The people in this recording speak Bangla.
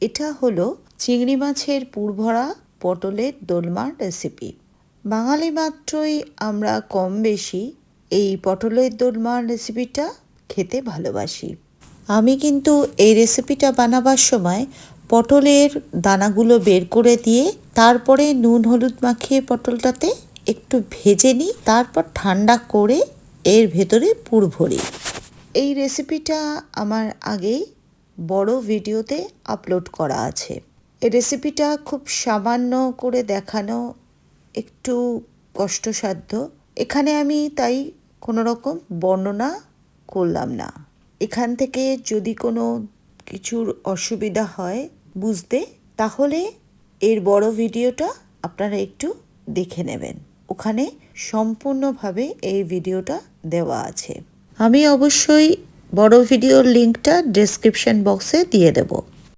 এটা হলো চিংড়ি মাছের পুরভরা পটলের দোলমার রেসিপি। বাঙালি মাত্রই আমরা কম বেশি এই পটলের দোলমার রেসিপিটা খেতে ভালোবাসি। আমি কিন্তু এই রেসিপিটা বানাবার সময় পটলের দানাগুলো বের করে দিয়ে তারপরে নুন হলুদ মাখিয়ে পটলটাতে একটু ভেজে নিই, তারপর ঠান্ডা করে এর ভেতরে পুর ভরি। এই রেসিপিটা আমার আগেই বড় ভিডিওতে আপলোড করা আছে। এই রেসিপিটা খুব সামান্য করে দেখানো একটু কষ্টসাধ্য, এখানে আমি তাই কোনো রকম বর্ণনা করলাম না। এখান থেকে যদি কোনো কিছুর অসুবিধা হয় বুঝতে, তাহলে এর বড় ভিডিওটা আপনারা একটু দেখে নেবেন, ওখানে সম্পূর্ণভাবে এই ভিডিওটা দেওয়া আছে। আমি অবশ্যই বড় ভিডিওর লিঙ্কটা ডেসক্রিপশন বক্সে দিয়ে দেব।